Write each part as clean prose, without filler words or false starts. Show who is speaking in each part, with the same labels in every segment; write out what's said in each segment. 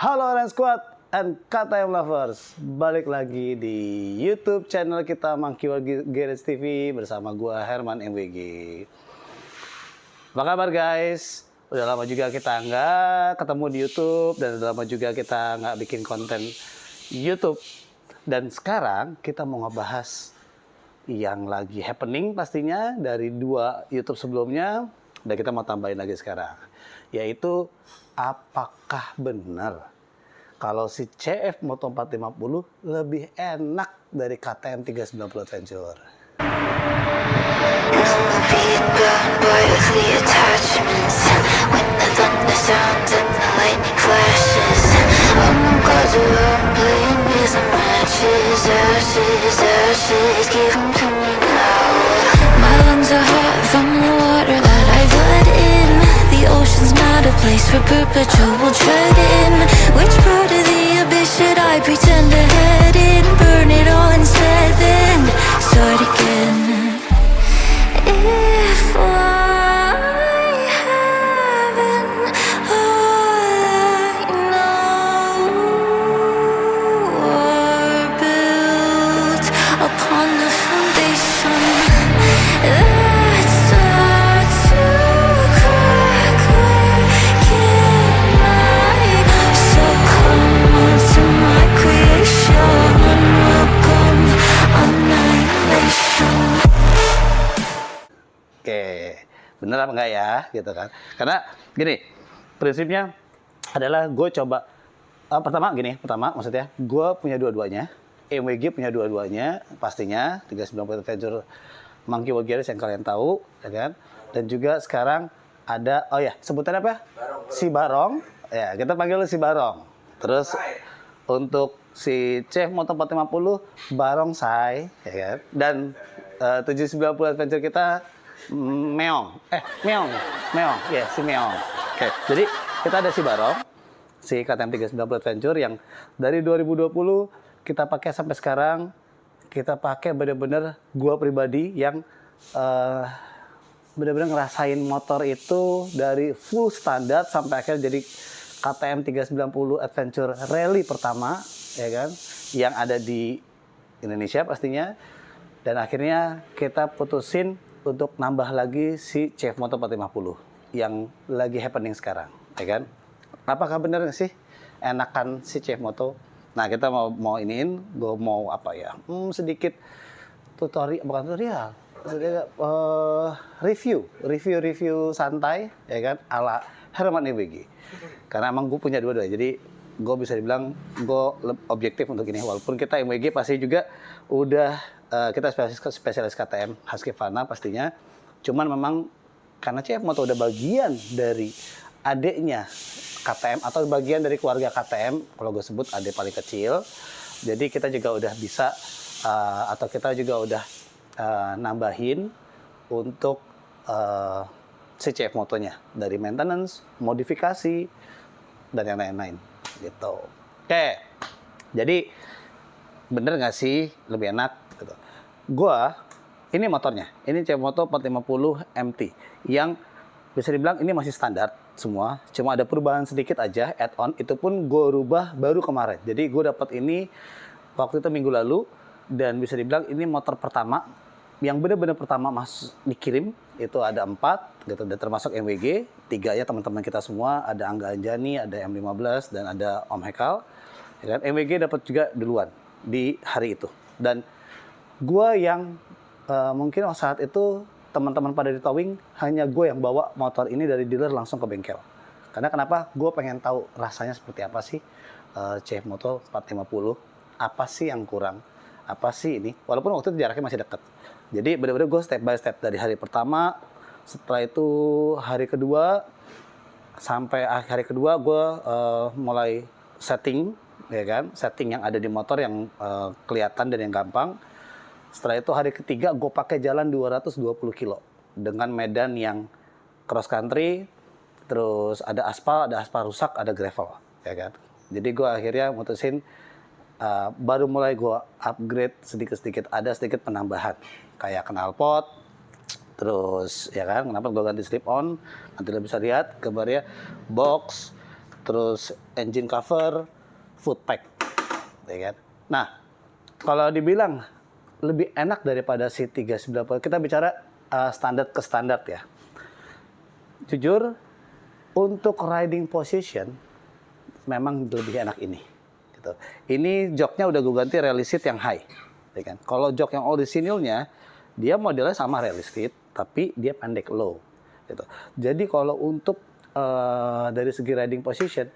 Speaker 1: Halo Orange Squad and KTM Lovers, balik lagi di YouTube channel kita Monkey World Garage TV bersama gua Herman MWG. Apa kabar guys? Udah lama juga kita nggak ketemu di YouTube dan udah lama juga kita nggak bikin konten YouTube. Dan sekarang kita mau ngebahas yang lagi happening pastinya dari dua YouTube sebelumnya dan kita mau tambahin lagi sekarang, yaitu apakah benar kalau si CF Moto 450 lebih enak dari KTM 390 Adventure?
Speaker 2: Place for perpetual treading. Which part of the abyss should I pretend to head in? Burn it all instead, then start again. If I haven't all I know are built upon the foundation that starts to crack.
Speaker 1: Oke, bener apa enggak ya, gitu kan? Karena gini, prinsipnya adalah gue coba pertama maksudnya gue punya dua-duanya, MWG punya dua-duanya, pastinya 390 Adventure Monkey World Garage yang kalian tahu, ya kan? Dan juga sekarang ada, oh ya, sebutannya apa? Si Barong, ya kita panggil si Barong. Terus untuk si CF Moto 450 Barongsai, ya kan? Dan 790 Adventure kita Meong, ya si Meong. Oke, jadi kita ada si Barong, si KTM 390 Adventure yang dari 2020 kita pakai sampai sekarang. Kita pakai bener-bener gua pribadi yang bener-bener ngerasain motor itu dari full standar sampai akhirnya jadi KTM 390 Adventure Rally pertama, ya kan, yang ada di Indonesia pastinya. Dan akhirnya kita putusin untuk nambah lagi si CF Moto 450 yang lagi happening sekarang, ya kan? Apakah benar sih enakan si CF Moto? Nah, kita mau iniin, gue mau apa ya? Sedikit bukan tutorial, review santai, ya kan? Ala Herman EWG. Karena emang gue punya dua-duanya, jadi gue bisa dibilang gue objektif untuk ini. Walaupun kita MWG pasti juga udah kita spesialis KTM Husqvarna pastinya. Cuman memang karena CF Moto udah bagian dari adiknya KTM atau bagian dari keluarga KTM, kalau gue sebut adik paling kecil. Jadi kita juga udah bisa atau kita juga udah nambahin untuk si CF Motonya dari maintenance, modifikasi dan yang lain-lain gitu. Oke, jadi bener nggak sih lebih enak gitu. Gua ini motornya, ini CF Moto 450 MT yang bisa dibilang ini masih standar semua, cuma ada perubahan sedikit aja add-on, itu pun gue rubah baru kemarin. Jadi gue dapat ini waktu itu minggu lalu dan bisa dibilang ini motor pertama yang benar-benar pertama dikirim. Itu ada 4 gitu, dan termasuk MWG 3 ya, teman-teman kita semua, ada Angga Anjani, ada M15 dan ada Om Hekal, ya kan? MWG dapat juga duluan di hari itu. Dan gua yang mungkin saat itu teman-teman pada di towing, hanya gue yang bawa motor ini dari dealer langsung ke bengkel. Karena kenapa? Gue pengen tahu rasanya seperti apa sih CF Moto 450, apa sih yang kurang, apa sih ini, walaupun waktu itu jaraknya masih dekat. Jadi benar-benar gue step by step dari hari pertama, setelah itu hari kedua, sampai hari kedua gue mulai setting, ya kan, setting yang ada di motor yang kelihatan dan yang gampang. Setelah itu hari ketiga gue pakai jalan 220 kilo dengan medan yang cross country, terus ada aspal rusak, ada gravel, ya kan. Jadi gue akhirnya mutusin baru mulai gue upgrade sedikit-sedikit, ada sedikit penambahan kayak knalpot, terus ya kan, kenapa gue ganti slip on, nanti lo bisa lihat gambarnya, box, terus engine cover, foot pack, ya kan. Nah, kalau dibilang lebih enak daripada si 390, kita bicara standar ke standar ya. Jujur, untuk riding position memang lebih enak ini. Gitu. Ini joknya udah gue ganti rally seat yang high, ya kan. Kalau jok yang orisinilnya dia modelnya sama rally seat, tapi dia pendek low. Gitu. Jadi kalau untuk dari segi riding position,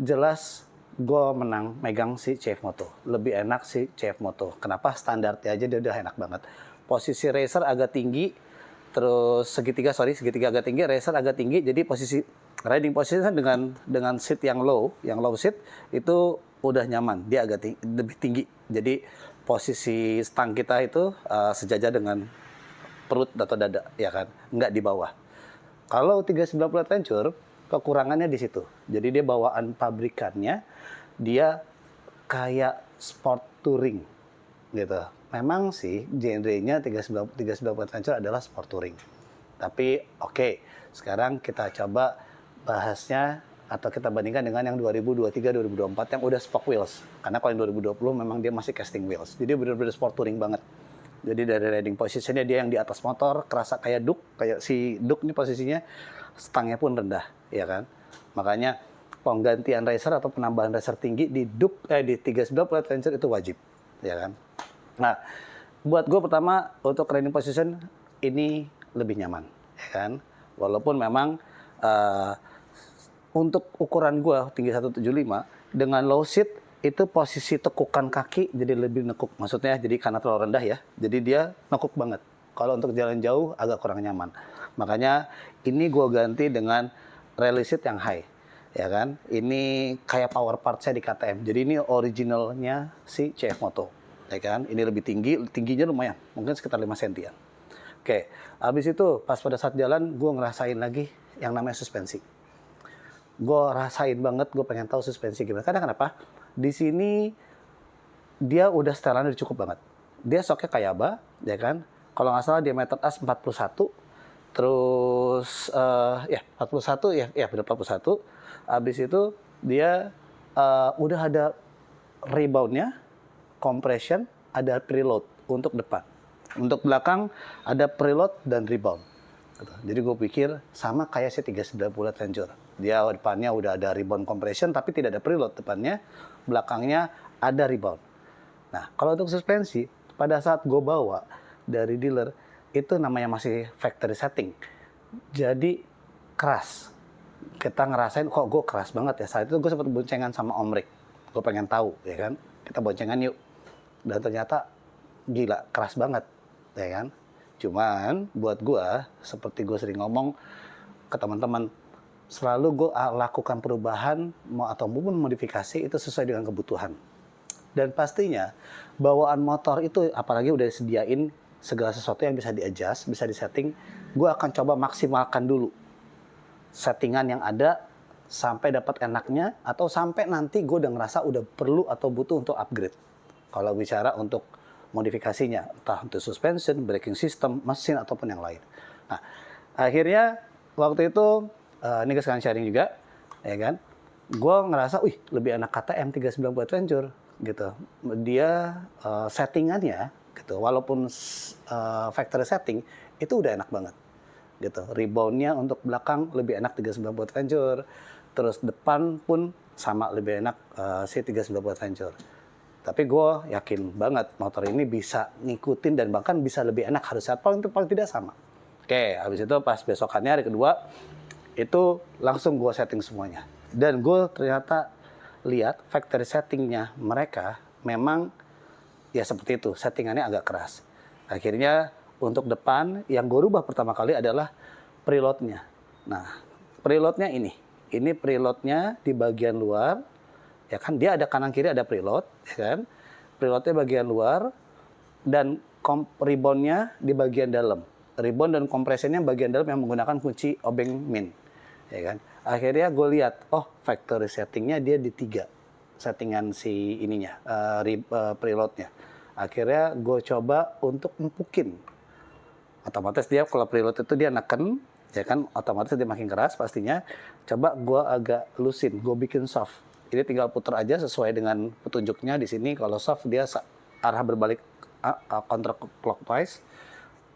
Speaker 1: jelas gue menang megang si CF Moto. Lebih enak si CF Moto. Kenapa? Standarnya aja dia udah enak banget. Posisi racer agak tinggi, terus segitiga agak tinggi, racer agak tinggi. Jadi posisi riding position dengan seat yang low seat itu udah nyaman. Dia agak lebih tinggi. Jadi posisi stang kita itu sejajar dengan perut atau dada, ya kan? Nggak di bawah. Kalau 390 Adventure, kekurangannya di situ. Jadi dia bawaan pabrikannya, dia kayak sport touring gitu. Memang sih genrenya 390 Adventure adalah sport touring. Tapi oke, sekarang kita coba bahasnya atau kita bandingkan dengan yang 2023-2024 yang udah spoke wheels. Karena kalau yang 2020 memang dia masih casting wheels. Jadi benar-benar sport touring banget. Jadi dari riding positionnya dia yang di atas motor, kerasa kayak Duke, kayak si Duke ini posisinya, stangnya pun rendah, ya kan. Makanya penggantian racer atau penambahan racer tinggi di Duke di 390 Adventure itu wajib, ya kan. Nah, buat gue pertama untuk riding position ini lebih nyaman, ya kan. Walaupun memang untuk ukuran gue tinggi 175 dengan low seat itu posisi tekukan kaki jadi lebih nekuk. Maksudnya jadi karena terlalu rendah ya. Jadi dia nekuk banget. Kalau untuk jalan jauh agak kurang nyaman. Makanya ini gue ganti dengan rally seat yang high. Ya kan? Ini kayak power part saya di KTM. Jadi ini originalnya si CF Moto. Ya kan? Ini lebih tinggi, tingginya lumayan. Mungkin sekitar 5 sentian. Oke, habis itu pas pada saat jalan gue ngerasain lagi yang namanya suspensi. Gue rasain banget, gue pengen tahu suspensi gimana. Karena kenapa? Di sini dia udah setelannya cukup banget. Dia shocknya Kayaba, ya kan? Kalau nggak salah diameter as 41, terus 41 ya benar 41. Habis itu dia udah ada reboundnya, compression, ada preload untuk depan. Untuk belakang ada preload dan rebound. Jadi gue pikir sama kayak si 390 Adventure. Dia depannya udah ada rebound compression tapi tidak ada preload depannya, belakangnya ada rebound. Nah, kalau untuk suspensi, pada saat gue bawa dari dealer, itu namanya masih factory setting. Jadi keras. Kita ngerasain kok gue keras banget ya. Saat itu gue sempat boncengan sama Om Rick. Gue pengen tahu, ya kan. Kita boncengan yuk. Dan ternyata gila, keras banget, ya kan. Cuman buat gue, seperti gue sering ngomong ke teman-teman, selalu gue lakukan perubahan atau modifikasi itu sesuai dengan kebutuhan. Dan pastinya bawaan motor itu apalagi udah disediain segala sesuatu yang bisa di-adjust, bisa di-setting, gue akan coba maksimalkan dulu settingan yang ada sampai dapat enaknya atau sampai nanti gue udah ngerasa udah perlu atau butuh untuk upgrade. Kalau bicara untuk modifikasinya, entah untuk suspension, braking system, mesin ataupun yang lain. Nah, akhirnya waktu itu ini gue sekarang sharing juga, ya kan? Gue ngerasa, lebih enak KTM 390 Adventure gitu. Dia settingannya gitu, walaupun factory setting itu udah enak banget gitu. Reboundnya untuk belakang lebih enak 390 Adventure, terus depan pun sama lebih enak si 390 Adventure. Tapi gue yakin banget motor ini bisa ngikutin dan bahkan bisa lebih enak harusnya paling tidak sama. Oke, habis itu pas besokannya hari kedua itu langsung gue setting semuanya. Dan gue ternyata lihat factory settingnya mereka memang ya seperti itu, settingannya agak keras. Akhirnya untuk depan yang gue rubah pertama kali adalah preloadnya. Nah, preloadnya ini preloadnya di bagian luar. Ya kan, dia ada kanan kiri ada preload, ya kan? Preloadnya bagian luar dan reboundnya di bagian dalam. Rebound dan kompresinya bagian dalam yang menggunakan kunci obeng min, ya kan? Akhirnya gue lihat, factory settingnya dia di 3 settingan si ininya, preloadnya. Akhirnya gue coba untuk empukin. Otomatis dia kalau preload itu dia neken, ya kan otomatis dia makin keras pastinya. Coba gue agak lusin, gue bikin soft. Ini tinggal puter aja sesuai dengan petunjuknya di sini. Kalau soft dia arah berbalik counterclockwise.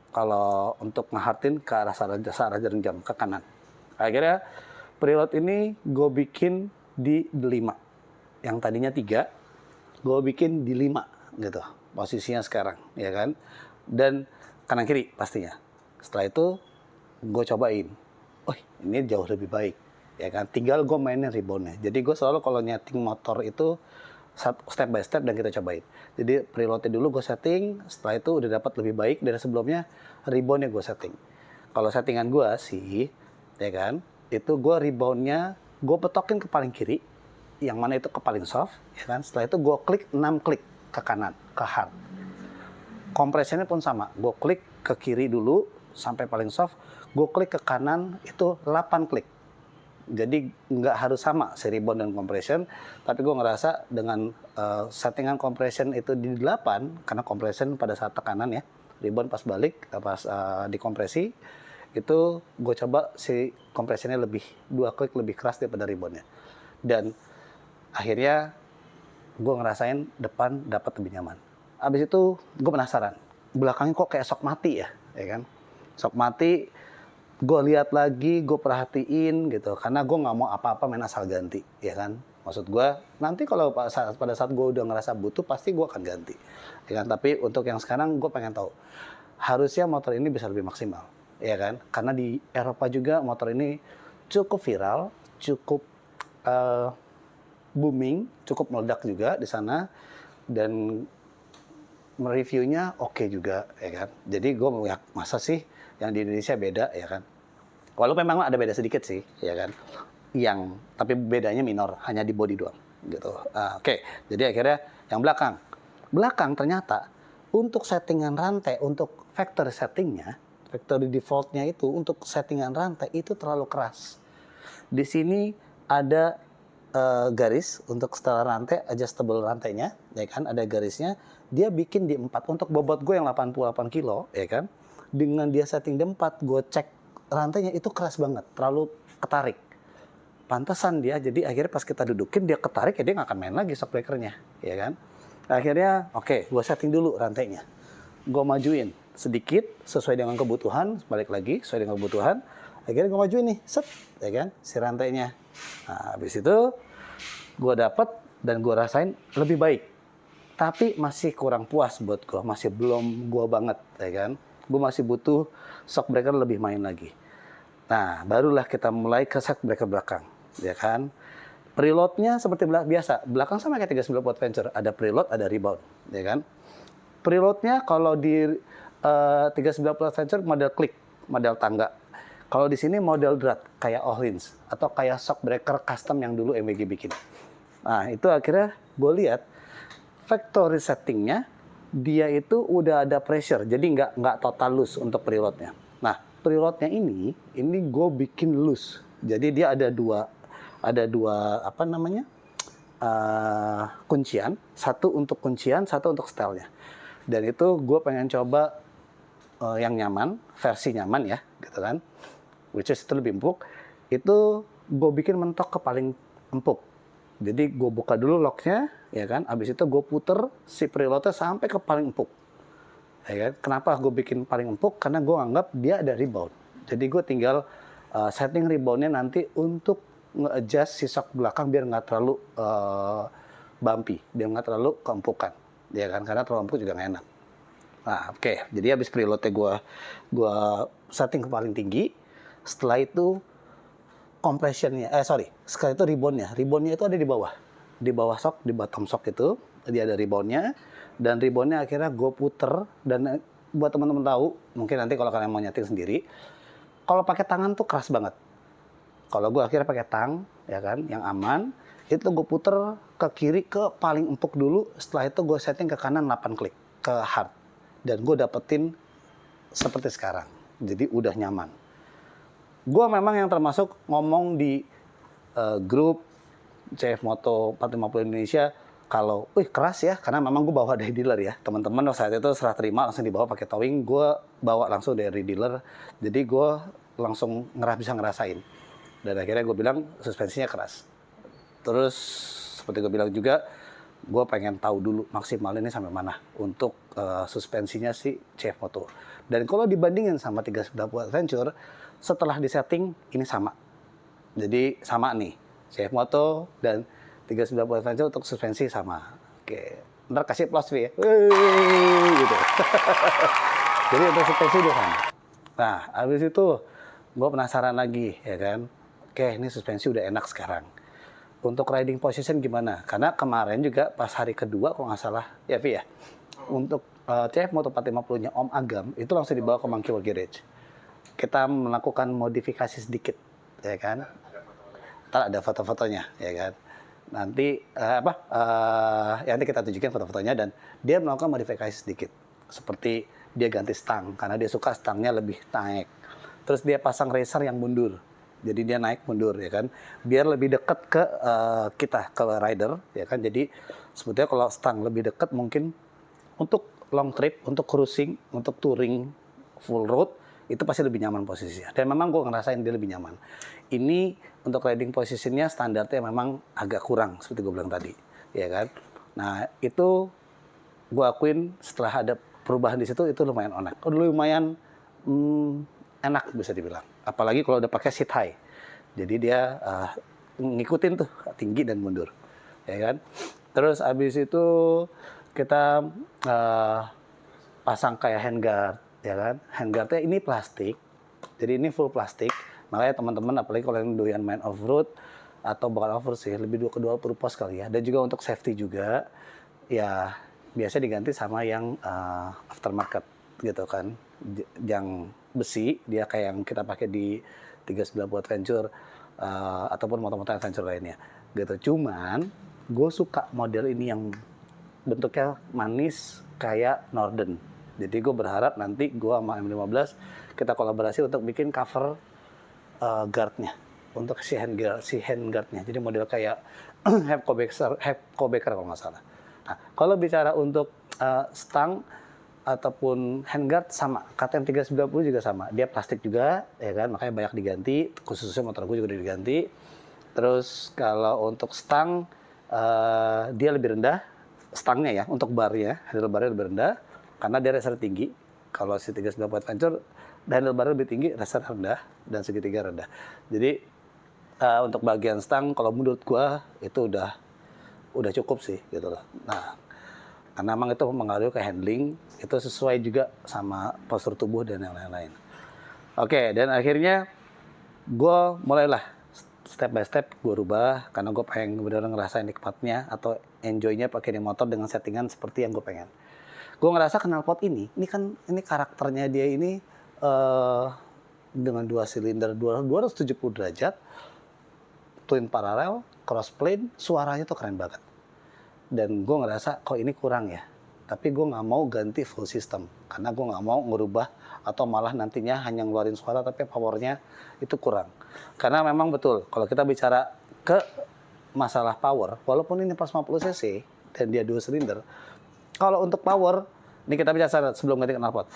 Speaker 1: Kalau untuk ngehartin ke arah searah jarum jam ke kanan. Akhirnya preload ini gue bikin di 5. Yang tadinya 3, gue bikin di 5 gitu. Posisinya sekarang, ya kan. Dan kanan kiri pastinya. Setelah itu gue cobain, oh ini jauh lebih baik, ya kan. Tinggal gue mainin reboundnya. Jadi gue selalu kalau nyeting motor itu step by step dan kita cobain. Jadi preloadnya dulu gue setting, setelah itu udah dapat lebih baik dari sebelumnya, reboundnya gue setting. Kalau settingan gue sih, ya kan, itu gue reboundnya gue petokin ke paling kiri, yang mana itu ke paling soft, ya kan. Setelah itu gue klik 6 klik ke kanan, ke hard. Kompresinya pun sama, gue klik ke kiri dulu sampai paling soft, gue klik ke kanan itu 8 klik. Jadi nggak harus sama si rebound dan compression, tapi gue ngerasa dengan settingan compression itu di 8, karena compression pada saat tekanan ya, rebound pas balik, pas dikompresi, itu gue coba si compressionnya lebih 2 klik lebih keras daripada reboundnya. Dan akhirnya gue ngerasain depan dapat lebih nyaman. Abis itu gue penasaran, belakangnya kok kayak sok mati ya kan? Sok mati, gue lihat lagi, gue perhatiin gitu, karena gue nggak mau apa-apa main asal ganti, ya kan? Maksud gue, nanti kalau pada saat gue udah ngerasa butuh, pasti gue akan ganti, ya kan? Tapi untuk yang sekarang, gue pengen tahu, harusnya motor ini bisa lebih maksimal, ya kan? Karena di Eropa juga motor ini cukup viral, cukup booming, cukup meledak juga di sana, dan reviewnya oke juga, ya kan? Jadi gue ya, masa sih yang di Indonesia beda, ya kan? Walaupun memang ada beda sedikit sih, ya kan? Tapi bedanya minor, hanya di body doang, gitu. Oke. Jadi akhirnya yang belakang ternyata untuk settingan rantai, untuk factory settingnya, factory defaultnya itu untuk settingan rantai itu terlalu keras. Di sini ada garis untuk setelan rantai, adjustable rantainya, ya kan? Ada garisnya. Dia bikin di 4 untuk bobot gue yang 88 kilo, ya kan? Dengan dia setting di 4, gue cek rantainya itu keras banget, terlalu ketarik. Pantesan dia, jadi akhirnya pas kita dudukin dia ketarik, ya dia nggak akan main lagi shock breakernya, ya kan? Akhirnya, oke, gue setting dulu rantainya. Gue majuin sedikit sesuai dengan kebutuhan, balik lagi sesuai dengan kebutuhan. Akhirnya gue majuin nih, set, ya kan? Si rantainya. Nah, habis itu gue dapet dan gue rasain lebih baik. Tapi masih kurang puas buat gue, masih belum gue banget, ya kan? Gue masih butuh shock breaker lebih main lagi. Nah, barulah kita mulai ke shock breaker belakang, ya kan? Preloadnya seperti biasa, belakang sama kayak 39 Adventure, ada preload, ada rebound, ya kan? Preloadnya kalau di 39 Adventure model klik, model tangga. Kalau di sini model drat, kayak Ohlins, atau kayak shock breaker custom yang dulu MWG bikin. Nah, itu akhirnya gue lihat, factory settingnya dia itu udah ada pressure, jadi nggak total loose untuk preloadnya. Nah, preloadnya ini gue bikin loose, jadi dia ada dua apa namanya kuncian, satu untuk kuncian, satu untuk setelnya. Dan itu gue pengen coba yang nyaman, versi nyaman ya, gitu kan, which is itu lebih empuk. Itu gue bikin mentok ke paling empuk. Jadi gue buka dulu locknya, ya kan. Abis itu gue puter si preloadnya sampai ke paling empuk. Ya kan? Kenapa gue bikin paling empuk? Karena gue anggap dia ada rebound. Jadi gue tinggal setting reboundnya nanti untuk nge-adjust si shock belakang biar nggak terlalu bumpy, biar nggak terlalu keempukan. Ya kan? Karena terlalu empuk juga nggak enak. Nah, oke. Jadi abis preloadnya gue setting ke paling tinggi. Setelah itu compressionnya, sekarang itu reboundnya itu ada di bawah shock, di bottom shock itu dia ada reboundnya, dan reboundnya akhirnya gue puter. Dan buat teman-teman tahu, mungkin nanti kalau kalian mau nyeting sendiri, kalau pakai tangan tuh keras banget. Kalau gue akhirnya pakai tang, ya kan, yang aman, itu gue puter ke kiri ke paling empuk dulu. Setelah itu gue setting ke kanan 8 klik ke hard, dan gue dapetin seperti sekarang. Jadi udah nyaman. Gue memang yang termasuk ngomong di grup CF Moto 450 Indonesia, kalau, keras ya, karena memang gue bawa dari dealer ya. Teman-teman saat itu serah terima langsung dibawa pakai towing, gue bawa langsung dari dealer. Jadi gue langsung bisa ngerasain. Dan akhirnya gue bilang suspensinya keras. Terus seperti gue bilang juga, gue pengen tahu dulu maksimal ini sampai mana untuk suspensinya si CF Moto. Dan kalau dibandingin sama 390 Adventure, setelah disetting ini sama. Jadi sama nih, CF Moto dan 390 Adventure untuk suspensi sama. Oke, ntar kasih plus V ya. Wey, gitu. Jadi untuk suspensi dia sama. Nah, habis itu gue penasaran lagi, ya kan. Oke, ini suspensi udah enak sekarang. Untuk riding position gimana? Karena kemarin juga pas hari kedua, kalau nggak salah, ya Vi ya. Untuk CF Moto 450-nya Om Agam, itu langsung dibawa ke Monkey World Garage. Kita melakukan modifikasi sedikit, ya kan. Ntar ada foto-fotonya, ya kan. Nanti nanti kita tunjukin foto-fotonya dan dia melakukan modifikasi sedikit. Seperti dia ganti stang, karena dia suka stangnya lebih naik. Terus dia pasang racer yang mundur. Jadi dia naik mundur, ya kan. Biar lebih dekat ke kita, ke rider, ya kan. Jadi sebetulnya kalau stang lebih dekat mungkin untuk long trip, untuk cruising, untuk touring full road, itu pasti lebih nyaman posisinya. Dan memang gue ngerasain dia lebih nyaman. Ini untuk riding positionnya standarnya memang agak kurang, seperti gue bilang tadi, ya kan. Nah itu gue akuin setelah ada perubahan di situ itu lumayan enak bisa dibilang. Apalagi kalau udah pakai seat high. Jadi dia ngikutin tuh tinggi dan mundur, ya kan. Terus abis itu kita pasang kayak handguard, ya kan. Handguardnya ini plastik, jadi ini full plastik. Makanya teman-teman apalagi kalau yang doyan main off-road atau bukan off-road sih, lebih kedua purpose kali ya. Dan juga untuk safety juga, ya biasa diganti sama yang aftermarket gitu kan. Yang besi, dia kayak yang kita pakai di 390 Adventure ataupun motor-motor adventure lainnya gitu. Cuman gue suka model ini yang bentuknya manis kayak Norden. Jadi gue berharap nanti gue sama M15 kita kolaborasi untuk bikin cover guardnya untuk si handguardnya. Jadi model kayak Hepcobacker kalau nggak salah. Nah, kalau bicara untuk stang ataupun handguard sama, KTM 390 juga sama. Dia plastik juga, ya kan, makanya banyak diganti. Khususnya motor gue juga diganti. Terus kalau untuk stang dia lebih rendah, stangnya ya, untuk barnya, handlebarnya lebih rendah, karena dia racer tinggi. Kalau si 390 Adventure, handlebarnya lebih tinggi, racer rendah, dan segitiga rendah. Jadi untuk bagian stang, kalau menurut gua itu udah cukup sih, gitu loh. Nah, karena memang itu mengaruhi ke handling, itu sesuai juga sama postur tubuh dan yang lain-lain. Oke, dan akhirnya gua mulailah step by step gue rubah karena gue pengen benar-benar ngerasain nikmatnya atau enjoy-nya pakai di motor dengan settingan seperti yang gue pengen. Gue ngerasa knalpot ini kan ini karakternya dia ini dengan 2 silinder 270 derajat, twin parallel, cross plane, suaranya tuh keren banget. Dan gue ngerasa kok ini kurang ya. Tapi gue nggak mau ganti full system karena gue nggak mau ngerubah atau malah nantinya hanya ngeluarin suara tapi powernya itu kurang. Karena memang betul kalau kita bicara ke masalah power, walaupun ini 450 cc dan dia 2 silinder, kalau untuk power ini kita bicara sebelum ganti knalpot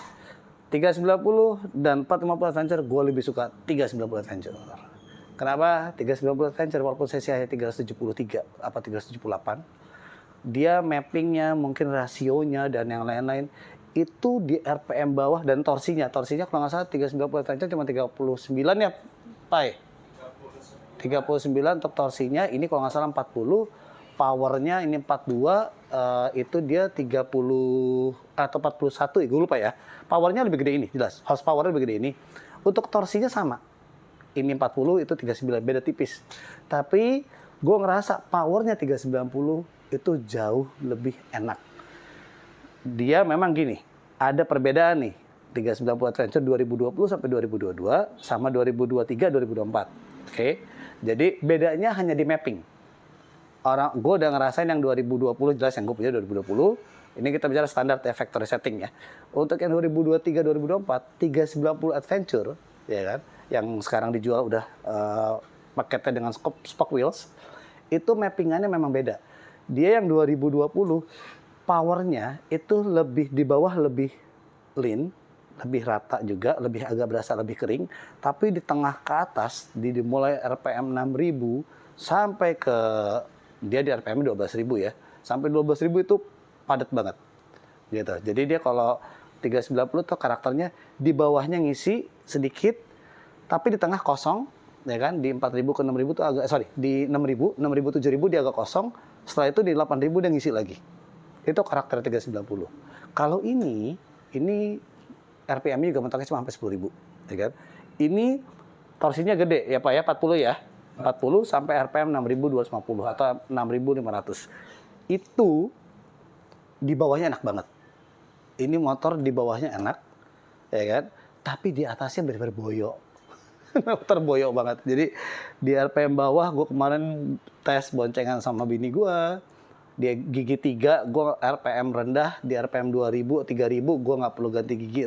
Speaker 1: 390 dan 450 Adventure, gue lebih suka 390 Adventure. Kenapa 390 Adventure walaupun cc hanya 373 apa 378, dia mappingnya, mungkin rasionya dan yang lain-lain itu di RPM bawah dan torsinya kalau nggak salah 390 Adventure cuma 39 ya, Pai? 39 untuk torsinya, ini kalau nggak salah 40, powernya ini 42, itu dia 30 atau 41, gue lupa ya. Powernya lebih gede ini, jelas. Horsepower lebih gede ini. Untuk torsinya sama. Ini 40, itu 39, beda tipis. Tapi gue ngerasa powernya 390 itu jauh lebih enak. Dia memang gini, ada perbedaan nih. 390 Adventure 2020 sampai 2022 sama 2023 2024. Oke. Jadi bedanya hanya di mapping. Gue udah ngerasain yang 2020 jelas yang gue punya 2020. Ini kita bicara standar factory setting ya. Untuk yang 2023 2024 390 Adventure ya kan, yang sekarang dijual udah paketnya dengan spoke wheels, itu mappingannya memang beda. Dia yang 2020 powernya itu lebih di bawah, lebih lean, lebih rata juga, lebih agak berasa lebih kering, tapi di tengah ke atas dimulai RPM 6.000 sampai ke dia di RPM 12.000 ya. Sampai 12.000 itu padat banget. Gitu. Jadi dia kalau 390 tuh karakternya di bawahnya ngisi sedikit, tapi di tengah kosong, ya kan? Di 4.000 ke 6.000 tuh agak di 6.000, 7.000 dia agak kosong. Setelah itu di 8.000 dia ngisi lagi. Itu karakter 390. Kalau ini RPM-nya juga mentoknya cuma sampai 10.000, ya kan? Ini torsinya gede ya Pak ya, 40 ya. 40 sampai RPM 6.250 atau 6.500. Itu di bawahnya enak banget. Ini motor di bawahnya enak, ya kan? Tapi di atasnya benar-benar boyok. Motor boyok banget. Jadi di RPM bawah gue kemarin tes boncengan sama bini gue. Dia gigi 3, gue RPM rendah, di RPM 2.000, 3.000, gue nggak perlu ganti gigi,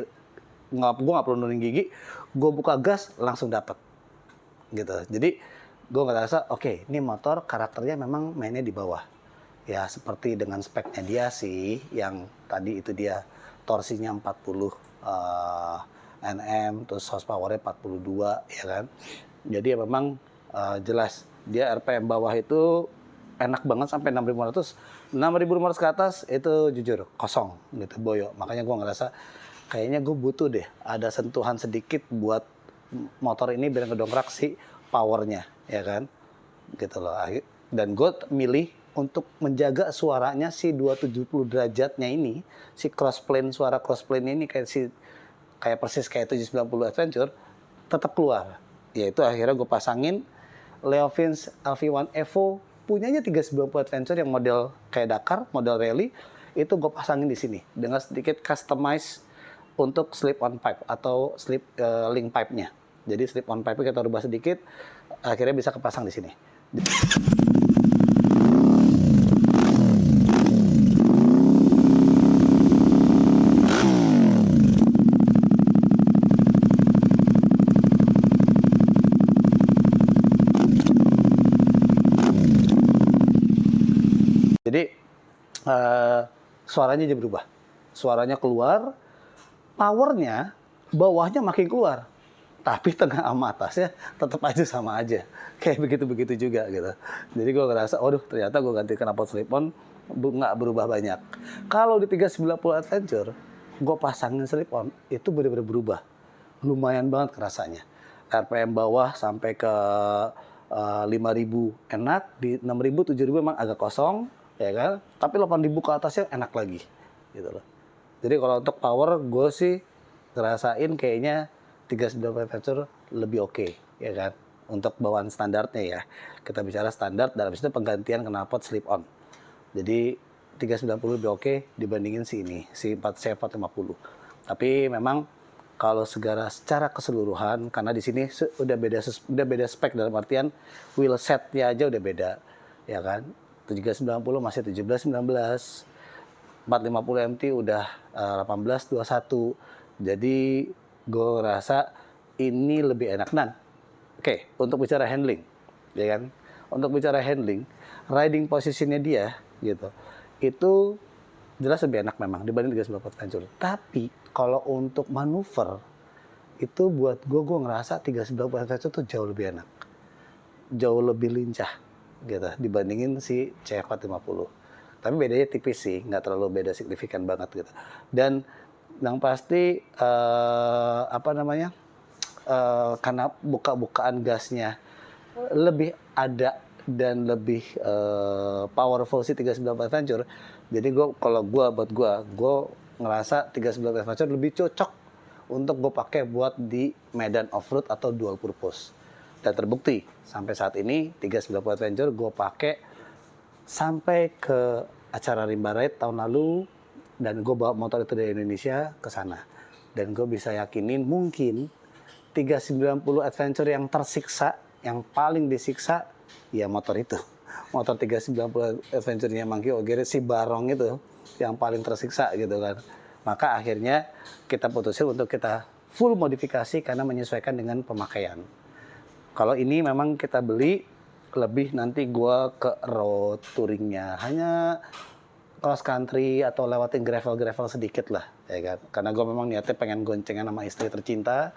Speaker 1: gue nggak perlu nurunin gigi, gue buka gas langsung dapet, gitu. Jadi gue ngerasa, oke, ini motor karakternya memang mainnya di bawah. Ya seperti dengan speknya dia sih, yang tadi itu dia torsinya 40 Nm, terus horsepower-nya 42, ya kan. Jadi ya memang jelas dia RPM bawah itu enak banget sampai 6.500 ke atas itu jujur kosong gitu, boyo. Makanya gue ngerasa kayaknya gue butuh deh ada sentuhan sedikit buat motor ini biar ngedongkrak si powernya, ya kan, gitu loh. Dan gue milih untuk menjaga suaranya si 270 derajatnya ini, si crossplane, suara crossplane ini kayak persis kayak 790 Adventure tetap keluar. Yaitu akhirnya gue pasangin Leovins LV1 Evo punyanya 390 Adventure yang model kayak Dakar, model rally, itu gue pasangin di sini dengan sedikit customize untuk slip on pipe atau link pipe-nya. Jadi slip on pipe kita rubah sedikit, akhirnya bisa kepasang di sini. Jadi suaranya jadi berubah, suaranya keluar, powernya bawahnya makin keluar, tapi tengah sama atasnya tetap aja sama aja, kayak begitu-begitu juga gitu. Jadi gue ngerasa, waduh ternyata gue ganti knalpot slip-on nggak berubah banyak. Kalau di 390 Adventure, gue pasangin slip-on itu benar-benar berubah, lumayan banget kerasanya. RPM bawah sampai ke 5.000 enak, di 6.000, 7.000 memang agak kosong, ya kan? Tapi 8.000 ke atasnya enak lagi, gitu loh. Jadi kalau untuk power, gue sih ngerasain kayaknya 390 Adventure lebih oke, ya kan? Untuk bawaan standarnya ya. Kita bicara standar, dan habis itu penggantian knalpot slip-on. Jadi 390 lebih oke dibandingin si 450. Tapi memang kalau secara keseluruhan, karena di sini udah beda spek dalam artian wheel setnya aja udah beda, ya kan? 390 masih 17-19, 450 MT udah 18-21. Jadi gue rasa ini lebih enak. Dan oke, untuk bicara handling, ya kan? Untuk bicara handling, riding posisinya dia gitu, itu jelas lebih enak memang dibanding 390 Adventure. Tapi kalau untuk manuver itu buat gue ngerasa 390 Adventure tuh jauh lebih enak, jauh lebih lincah gitu dibandingin si CF450. Tapi bedanya tipis sih, nggak terlalu beda signifikan banget gitu. Dan yang pasti karena bukaan gasnya lebih ada dan lebih powerful si 390 Adventure. Jadi buat gue ngerasa 390 Adventure lebih cocok untuk gue pakai buat di medan off-road atau dual purpose. Dan terbukti sampai saat ini 390 Adventure gue pakai sampai ke acara Rimba Ride tahun lalu, dan gue bawa motor itu dari Indonesia ke sana. Dan gue bisa yakinin mungkin 390 Adventure yang tersiksa, yang paling disiksa, ya motor itu. Motor 390 Adventure-nya Monkey Ogre, si Barong itu yang paling tersiksa gitu kan. Maka akhirnya kita putusin untuk kita full modifikasi karena menyesuaikan dengan pemakaian. Kalau ini memang kita beli lebih nanti gue ke road touringnya, hanya cross country atau lewatin gravel sedikit lah, ya kan. Karena gue memang niatnya pengen goncengan sama istri tercinta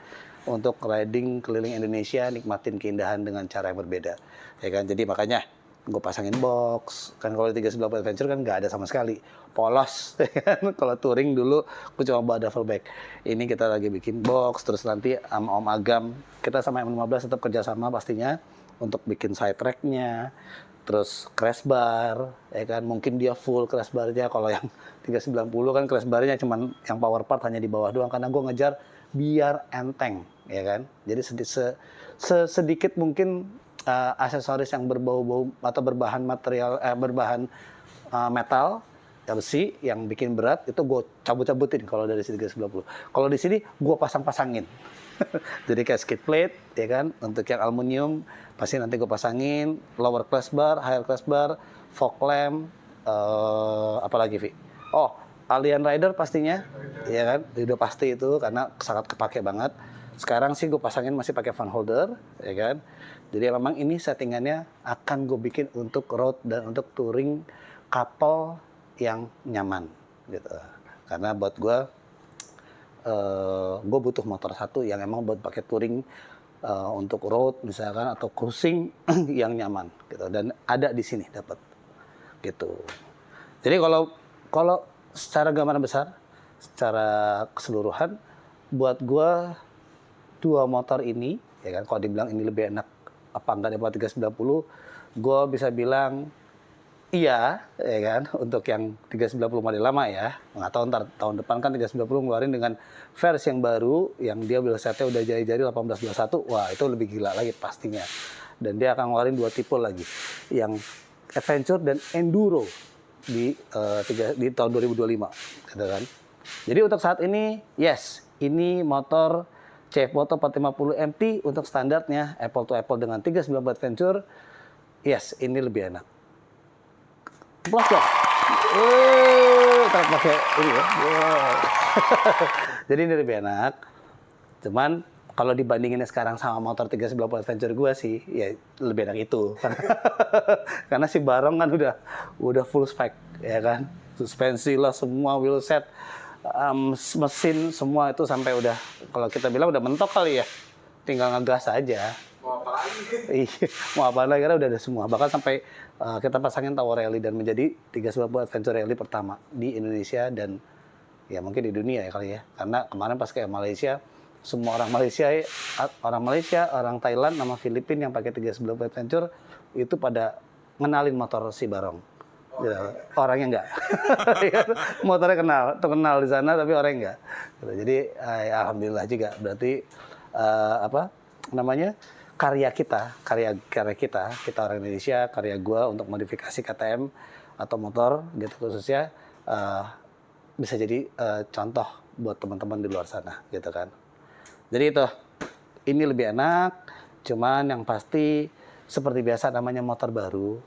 Speaker 1: untuk riding keliling Indonesia, nikmatin keindahan dengan cara yang berbeda, ya kan. Jadi makanya gue pasangin box. Kan kalau di 398 Adventure kan nggak ada sama sekali, polos, ya kan. Kalau touring dulu gue cuma bawa duffel bag. Ini kita lagi bikin box, terus nanti sama Om Agam, kita sama M15 tetap kerjasama pastinya untuk bikin side tracknya. Terus crash bar, ya kan, mungkin dia full crash barnya. Kalau yang 390 kan crash barnya cuman yang power part hanya di bawah doang, karena gue ngejar biar enteng, ya kan. Jadi sedikit mungkin aksesoris yang berbau-bau atau berbahan material, metal, ya besi yang bikin berat itu gue cabut-cabutin kalau dari sini 390. Kalau di sini gue pasang-pasangin. Jadi kayak skid plate, ya kan, untuk yang aluminium pasti nanti gue pasangin, lower class bar, higher class bar, fog lamp, apalagi Vi? Oh, Alien Rider pastinya, ya kan, udah pasti itu karena sangat kepake banget. Sekarang sih gue pasangin masih pakai fan holder, ya kan. Jadi memang ini settingannya akan gue bikin untuk road dan untuk touring couple yang nyaman, gitu. Karena buat gue butuh motor satu yang emang buat pakai touring, untuk road misalkan atau cruising yang nyaman gitu, dan ada di sini dapat gitu. Jadi kalau secara gambaran besar, secara keseluruhan buat gua dua motor ini, ya kan, kalau dibilang ini lebih enak apa enggak daripada 390, gua bisa bilang iya, ya kan, untuk yang 390 model lama ya. Nggak tahu ntar tahun depan kan 390 ngeluarin dengan versi yang baru, yang dia wheel setnya udah jari-jari 1821, wah itu lebih gila lagi pastinya. Dan dia akan ngeluarin 2 tipe lagi, yang Adventure dan Enduro di tahun 2025, gitu kan. Jadi untuk saat ini, yes, ini motor CF Moto 450 MT untuk standarnya apple to apple dengan 390 Adventure, yes, ini lebih enak. Plus dong. Tak pakai ini ya. Wow. Jadi ini lebih enak. Cuman kalau dibandinginnya sekarang sama motor 390 Adventure gue sih, ya lebih enak itu. Karena si Barong kan udah full spec, ya kan. Suspensi lah semua, wheel set, mesin semua itu sampai udah, kalau kita bilang udah mentok kali ya. Tinggal ngegas aja. Mau apa lagi? Iya, mau apa lagi, karena udah ada semua. Bahkan sampai kita pasangin Tower Rally dan menjadi 390 Adventure Rally pertama di Indonesia dan ya mungkin di dunia ya kali ya. Karena kemarin pas ke Malaysia, semua orang Malaysia, orang Thailand, sama Filipina yang pakai 390 Adventure itu pada ngenalin motor si Barong. Gitu. Orangnya enggak. Motornya terkenal di sana tapi orangnya enggak. Gitu. Jadi alhamdulillah juga, berarti karya kita orang Indonesia, karya gua untuk modifikasi KTM atau motor gitu khususnya, bisa jadi contoh buat teman-teman di luar sana gitu kan. Jadi itu, ini lebih enak, cuman yang pasti seperti biasa namanya motor baru,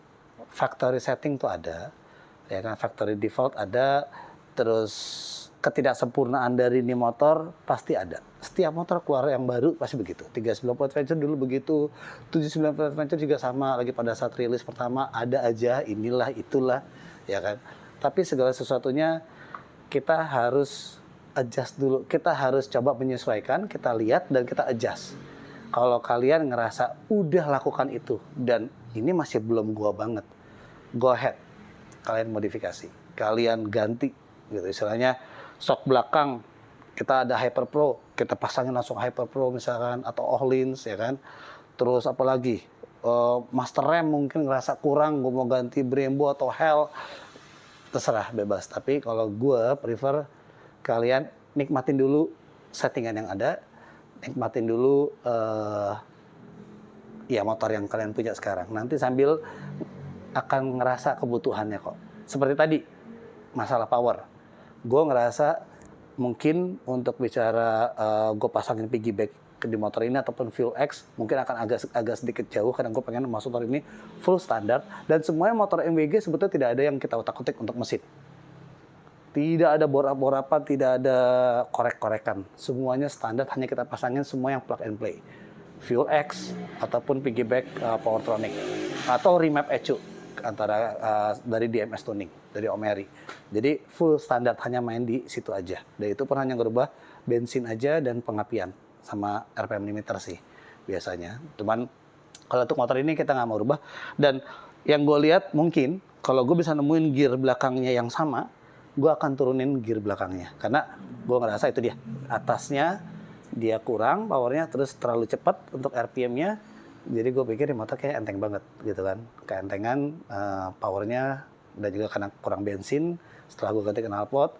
Speaker 1: factory setting tuh ada, ya kan, factory default ada, terus ketidaksempurnaan dari ini motor pasti ada. Setiap motor keluar yang baru pasti begitu. 390 Adventure dulu begitu, 790 Adventure juga sama, lagi pada saat rilis pertama ada aja inilah itulah, ya kan. Tapi segala sesuatunya kita harus adjust dulu. Kita harus coba menyesuaikan, kita lihat dan kita adjust. Kalau kalian ngerasa udah lakukan itu dan ini masih belum gua banget, go ahead. Kalian modifikasi, kalian ganti gitu. Istilahnya shock belakang kita ada Hyper Pro, kita pasangin langsung Hyper Pro misalkan, atau Ohlins, ya kan. Terus apalagi master rem mungkin ngerasa kurang, gue mau ganti Brembo atau Hell, terserah, bebas. Tapi kalau gue prefer kalian nikmatin dulu settingan yang ada, nikmatin dulu ya motor yang kalian punya sekarang. Nanti sambil akan ngerasa kebutuhannya kok. Seperti tadi masalah power, gue ngerasa mungkin untuk bicara gue pasangin piggyback di motor ini ataupun Fuel X mungkin akan agak sedikit jauh karena gue pengen masuk motor ini full standar, dan semuanya motor MWG sebetulnya tidak ada yang kita utak-utik untuk mesin, tidak ada bor-borapan, tidak ada korek-korekan, semuanya standar, hanya kita pasangin semua yang plug and play, Fuel X ataupun piggyback Powertronic atau remap ECU antara dari DMS Tuning. dari Om Eri. Jadi full standar hanya main di situ aja. Dan itu pun hanya ngerubah bensin aja dan pengapian sama RPM limiter sih biasanya. Cuman kalau untuk motor ini kita nggak mau rubah. Dan yang gue lihat mungkin kalau gue bisa nemuin gear belakangnya yang sama, gue akan turunin gear belakangnya. Karena gue ngerasa itu dia. Atasnya dia kurang powernya, terus terlalu cepat untuk RPM-nya. Jadi gue pikir ini motor kayak enteng banget gitu kan. Keentengan powernya dan juga karena kurang bensin. Setelah gue ganti knalpot,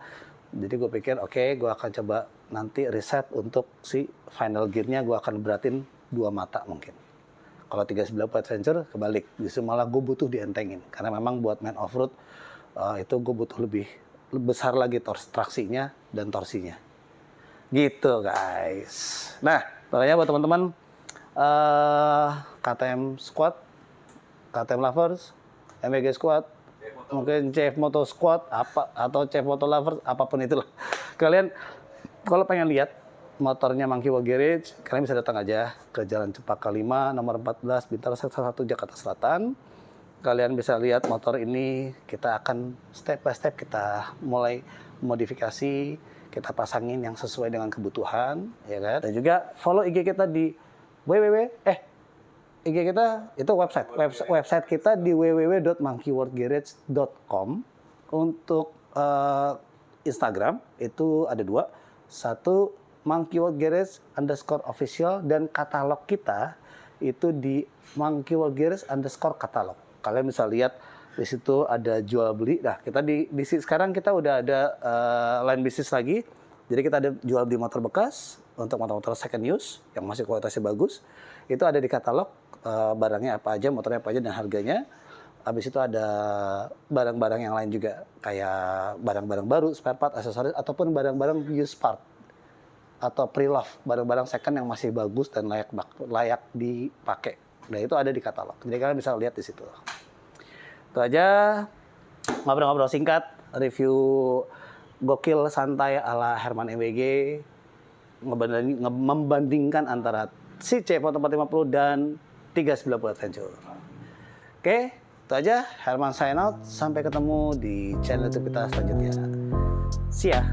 Speaker 1: jadi gue pikir oke, gue akan coba nanti reset untuk si final gear-nya, gue akan beratin 2 mata mungkin. Kalau 390 adventure kebalik, justru malah gue butuh dientengin. Karena memang buat main off-road itu gue butuh lebih besar lagi traksinya dan torsinya. Gitu guys. Nah, makanya buat teman-teman KTM Squad, KTM Lovers, MWG Squad, mungkin CF Moto Squad apa atau CF Moto Lovers, apapun itulah. Kalian kalau pengen lihat motornya Monkey World Garage, kalian bisa datang aja ke Jalan Cempaka 5 nomor 14 Bintaro Sektor 1 Jakarta Selatan. Kalian bisa lihat motor ini, kita akan step by step kita mulai modifikasi, kita pasangin yang sesuai dengan kebutuhan, ya kan? Dan juga follow IG kita di IG kita itu website kita di www.monkeyworldgarage.com. Untuk Instagram itu ada 2, satu Monkey World Garage _official dan katalog kita itu di Monkey World Garage _katalog. Kalian bisa lihat di situ ada jual beli. Nah, kita di sekarang kita udah ada line bisnis lagi. Jadi kita ada jual beli motor bekas untuk motor-motor second use yang masih kualitasnya bagus. Itu ada di katalog, barangnya apa aja, motornya apa aja dan harganya. Habis itu ada barang-barang yang lain juga kayak barang-barang baru, spare part, aksesoris ataupun barang-barang used part atau pre-love, barang-barang second yang masih bagus dan layak dipakai. Nah, itu ada di katalog. Jadi kalian bisa lihat di situ. Itu aja ngobrol-ngobrol singkat, review gokil santai ala Herman MWG, membandingkan antara si CF 450 dan 390 Adventure. Oke, itu aja. Herman sign out. Sampai ketemu di channel YouTube kita selanjutnya. See ya.